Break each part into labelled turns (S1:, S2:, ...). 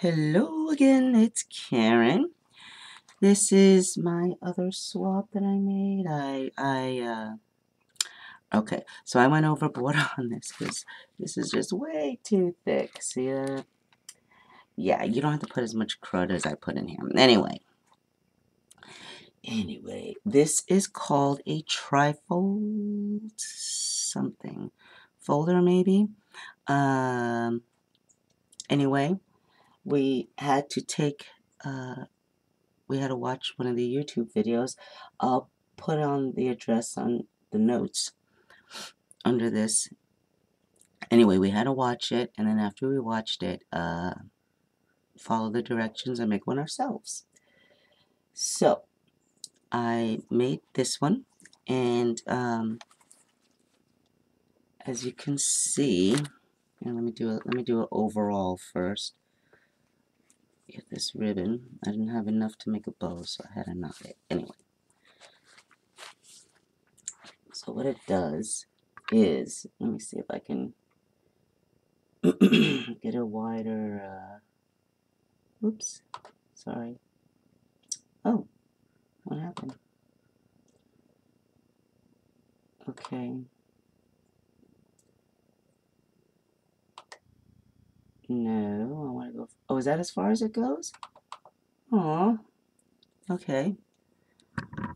S1: Hello again, it's Karen. This is my other swap that I made. Okay, so I went overboard on this because this is just way too thick. See that? Yeah, you don't have to put as much crud as I put in here. Anyway, this is called a trifold something folder maybe. Anyway, we had to take we had to watch one of the YouTube videos. I'll put on the address on the notes under this. Anyway, we had to watch it, and then after we watched it, follow the directions and make one ourselves. So I made this one, and as you can see, and let me do it overall first. Get this ribbon. I didn't have enough to make a bow, so I had to knot it. Anyway, so what it does is, let me see if I can get a wider, oops, sorry. Oh, what happened? Okay. No, I want to go, oh, is that as far as it goes? Aw, okay.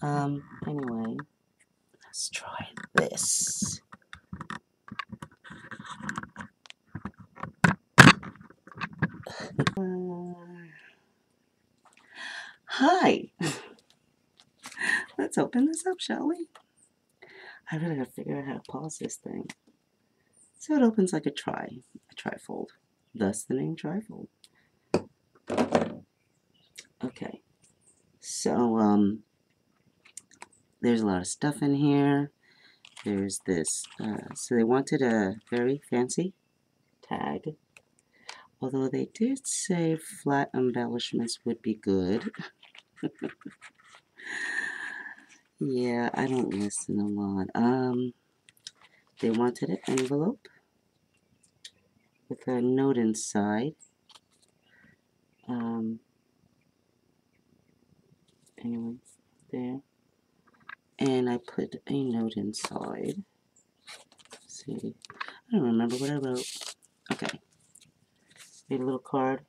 S1: Anyway, let's try this. Hi! Let's open this up, shall we? I really gotta figure out how to pause this thing. So it opens like a trifold. Thus the name Trifold. Okay. So, there's a lot of stuff in here. There's this, so they wanted a very fancy tag. Although they did say flat embellishments would be good. Yeah, I don't listen a lot. They wanted an envelope with a note inside. Anyway, there. And I put a note inside. Let's see, I don't remember what I wrote. Okay. Made a little card.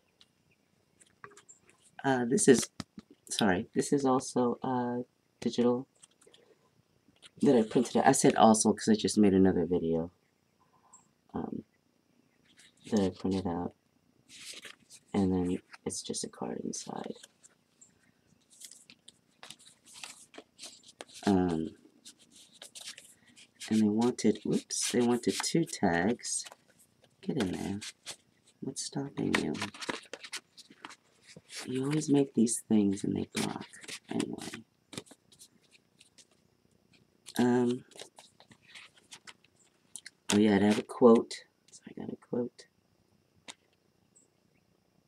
S1: This is also digital that I printed out. I said also because I just made another video that I printed out, and then it's just a card inside. And they wanted, whoops, they wanted 2 tags. Get in there. What's stopping you? You always make these things and they block. Anyway. Oh yeah, I have a quote. So I got a quote.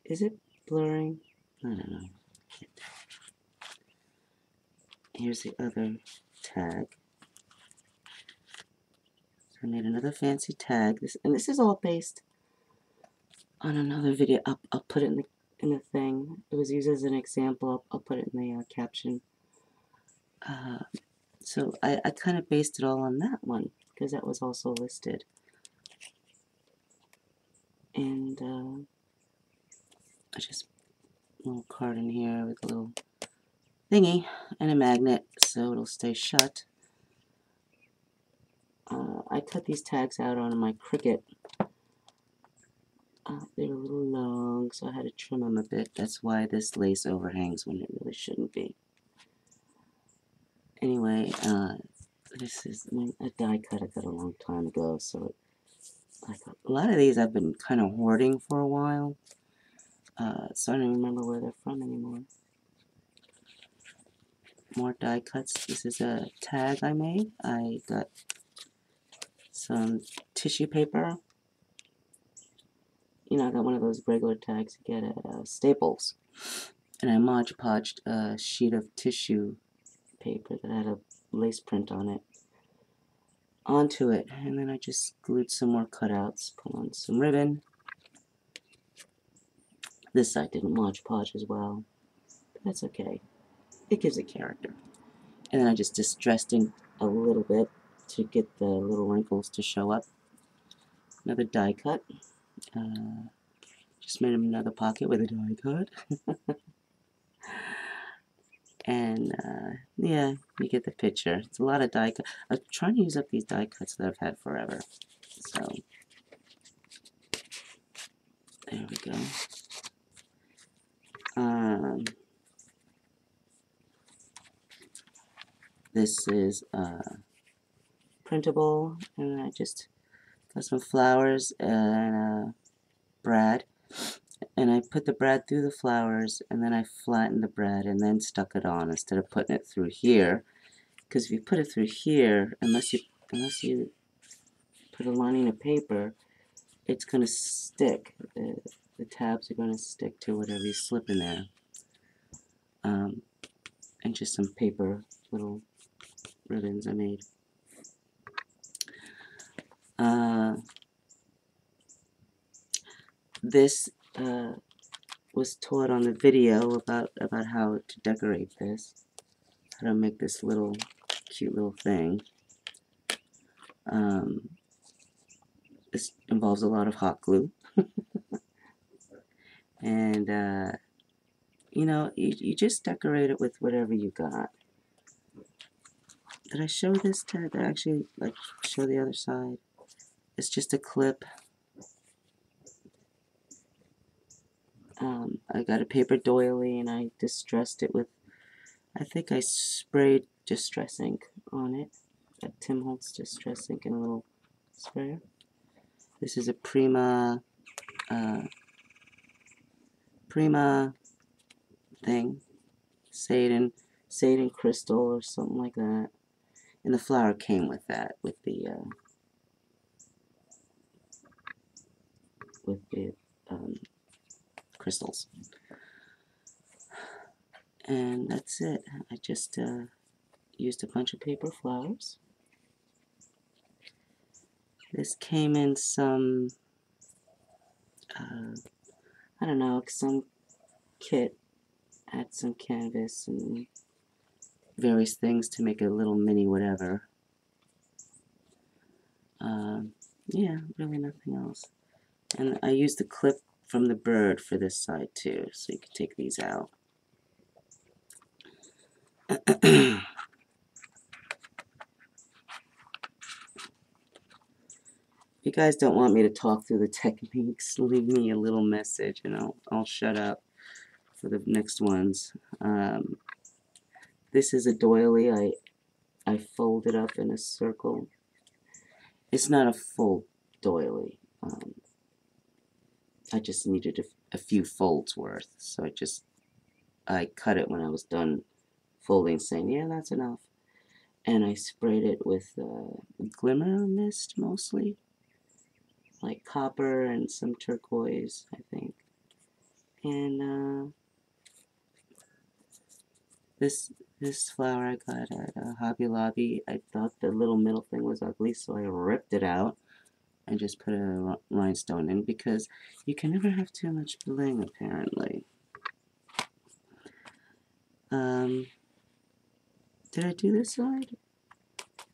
S1: Is it blurring? I don't know. Here's the other tag. So I made another fancy tag. This is all based on another video. I'll put it in the thing. It was used as an example. I'll put it in the caption. So I kind of based it all on that one because that was also listed. And I just a little card in here with a little thingy and a magnet so it'll stay shut. I cut these tags out on my Cricut. They were a little long, so I had to trim them a bit. That's why this lace overhangs when it really shouldn't be. Anyway, this is a die cut I got a long time ago, so like a lot of these I've been kind of hoarding for a while, so I don't remember where they're from anymore. More die cuts. This is a tag I made. I got some tissue paper. You know, I got one of those regular tags you get at Staples. And I Mod Podged a sheet of tissue paper that had a lace print on it onto it. And then I just glued some more cutouts, put on some ribbon. This side didn't Mod Podge as well. But that's okay. It gives it character. And then I just distressed ink a little bit to get the little wrinkles to show up. Another die cut. Just made another pocket with a die cut. And yeah, you get the picture. It's a lot of die cut. I'm trying to use up these die cuts that I've had forever. So there we go. This is printable, and I just got some flowers and a brad, and I put the brad through the flowers, and then I flattened the brad and then stuck it on instead of putting it through here. Because if you put it through here, unless you put a lining of paper, it's going to stick. The tabs are going to stick to whatever you slip in there. And just some paper little ribbons I made. This was taught on the video about how to decorate this, how to make this little cute little thing. This involves a lot of hot glue. And you know, you just decorate it with whatever you got. Did I show this tag? Did I actually like show the other side? It's just a clip. I got a paper doily and I distressed it with, I think I sprayed distress ink on it. Got Tim Holtz distress ink and a little sprayer. This is a Prima thing, Satan crystal or something like that. And the flower came with that, with the crystals. And that's it. I just used a bunch of paper flowers. This came in some, I don't know, some kit. Had some canvas and various things to make a little mini whatever. Yeah, really nothing else. And I used the clip from the bird for this side too, so you can take these out. If you guys don't want me to talk through the techniques, leave me a little message and I'll shut up for the next ones. This is a doily. I fold it up in a circle. It's not a full doily. I just needed a few folds worth, so I cut it when I was done folding, saying, yeah, that's enough. And I sprayed it with glimmer mist, mostly, like copper and some turquoise, I think. And this flower I got at Hobby Lobby, I thought the little middle thing was ugly, so I ripped it out and just put a rhinestone in, because you can never have too much bling, apparently. Did I do this side?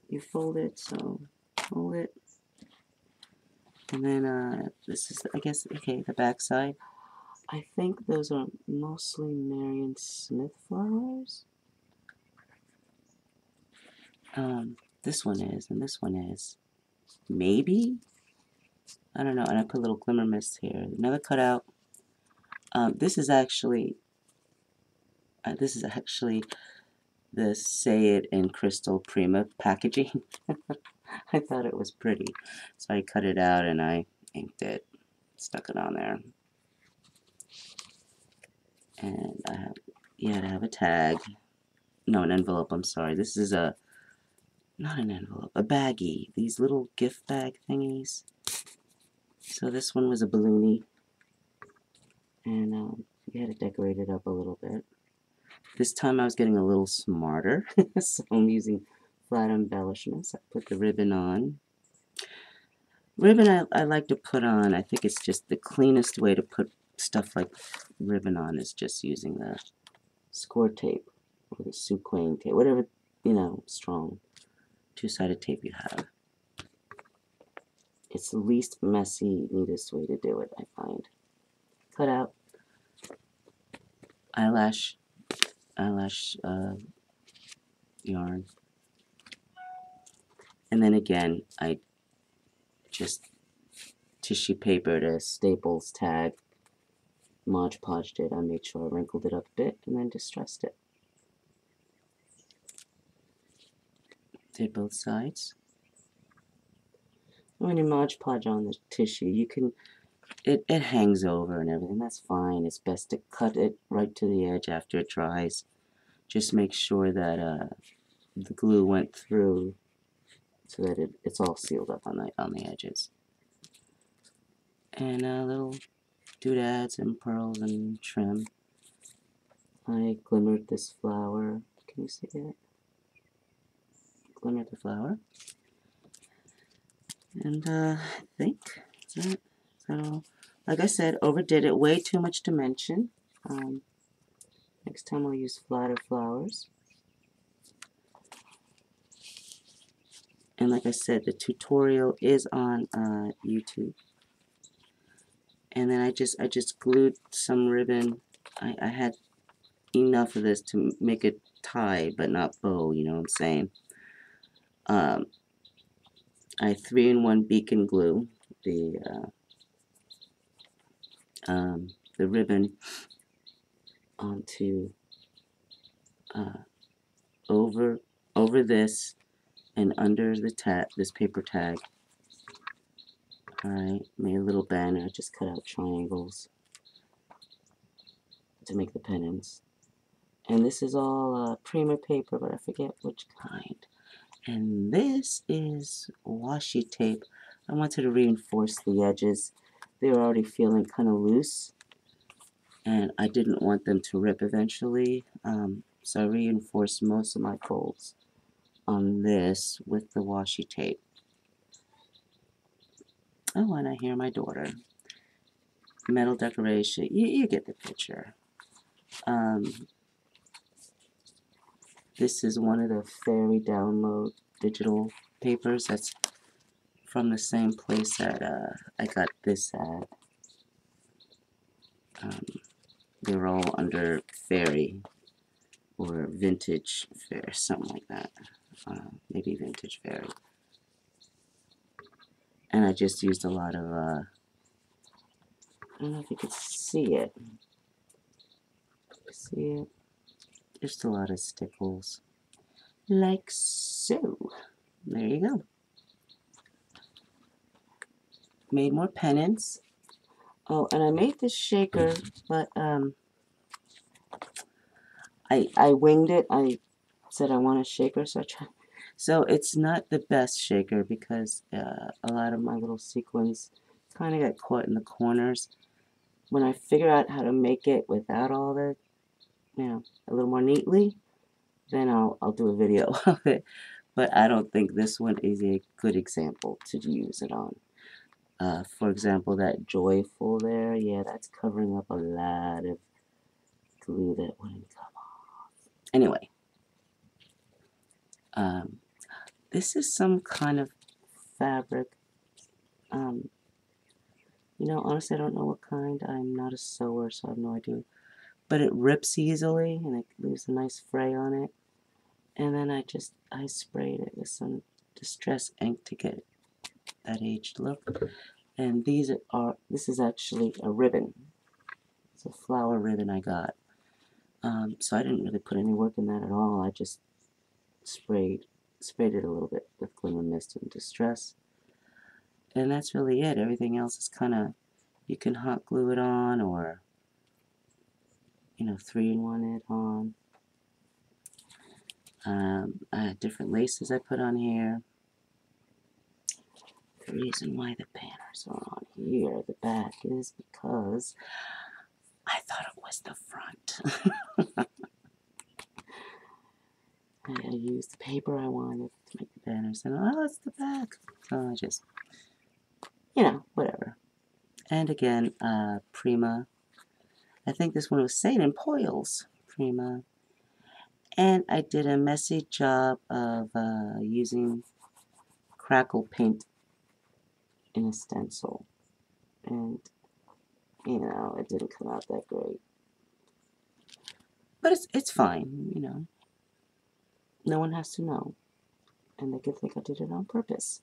S1: You fold it, so fold it. And then this is, I guess, okay, the back side. I think those are mostly Marion Smith flowers. This one is, and this one is. Maybe? I don't know. And I put a little glimmer mist here. Another cutout. This is actually the Say It in Crystal Prima packaging. I thought it was pretty, so I cut it out and I inked it, stuck it on there. And I have, yeah, to have a tag. No, an envelope, I'm sorry. This is not an envelope, a baggie. These little gift bag thingies. So this one was a balloonie. And we had to decorate it up a little bit. This time I was getting a little smarter, so I'm using flat embellishments. I put the ribbon on. Ribbon I like to put on, I think it's just the cleanest way to put stuff like ribbon-on is just using the score tape or the Suquane tape, whatever, strong two-sided tape you have. It's the least messy, neatest way to do it, I find. Cut out eyelash yarn. And then again, I just tissue papered a Staples tag, Mod Podged it. I made sure I wrinkled it up a bit and then distressed it. Did both sides. When you Mod Podge on the tissue, you can, it hangs over and everything. That's fine. It's best to cut it right to the edge after it dries. Just make sure that the glue went through so that it's all sealed up on the edges. And little doodads and pearls and trim. I glimmered this flower. Can you see it? Glimmered the flower. And I think is that all? Like I said, overdid it. Way too much dimension. Next time I'll use flatter flowers. And like I said, the tutorial is on YouTube. And then I just glued some ribbon. I had enough of this to make it tie, but not bow. You know what I'm saying? I 3-in-1 beacon glue the ribbon onto over this and under the tag, this paper tag. Alright, made a little banner, just cut out triangles to make the pennants. And this is all Prima paper, but I forget which kind. And this is washi tape. I wanted to reinforce the edges. They were already feeling kind of loose, and I didn't want them to rip eventually. So I reinforced most of my folds on this with the washi tape. Oh, and I hear my daughter. Metal decoration. You get the picture. This is one of the Fairy Download digital papers. That's from the same place that I got this at. They're all under Fairy or Vintage Fair, something like that. Maybe Vintage Fairy. And I just used a lot of, I don't know if you can see it. See it? Just a lot of stickles. Like so. There you go. Made more pennants. Oh, and I made this shaker, but I winged it. I said I want a shaker, so I tried. So it's not the best shaker because a lot of my little sequins kind of got caught in the corners. When I figure out how to make it without all the, a little more neatly, then I'll do a video of it. But I don't think this one is a good example to use it on. For example, that Joyful there, yeah, that's covering up a lot of glue that wouldn't come off. Anyway, this is some kind of fabric. Honestly, I don't know what kind. I'm not a sewer, so I have no idea. But it rips easily, and it leaves a nice fray on it. And then I sprayed it with some Distress ink to get that aged look. And this is actually a ribbon. It's a flower ribbon I got. So I didn't really put any work in that at all. I just sprayed it a little bit with Glimmer Mist and Distress. And that's really it. Everything else is kind of, you can hot glue it on or, 3-in-1 it on. I had different laces I put on here. The reason why the banners are on here, the back, is because I thought it was the front. I used the paper I wanted to make the banners, and it's the back. So I just, whatever. And again, Prima I think this one was Satan Poils Prima. And I did a messy job of using crackle paint in a stencil. And, you know, it didn't come out that great. But it's fine, you know. No one has to know. And they can think I did it on purpose.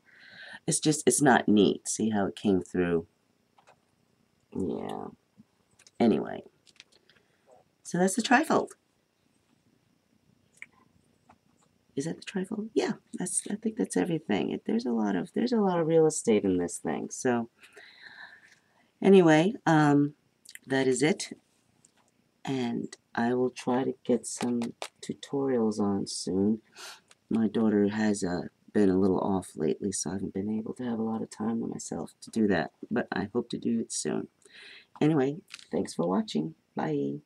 S1: It's just, it's not neat. See how it came through? Yeah. Anyway. So that's the trifold. Is that the trifold? Yeah, I think that's everything. There's a lot of real estate in this thing. So anyway, that is it. And I will try to get some tutorials on soon. My daughter has been a little off lately, so I haven't been able to have a lot of time to myself to do that. But I hope to do it soon. Anyway, thanks for watching. Bye.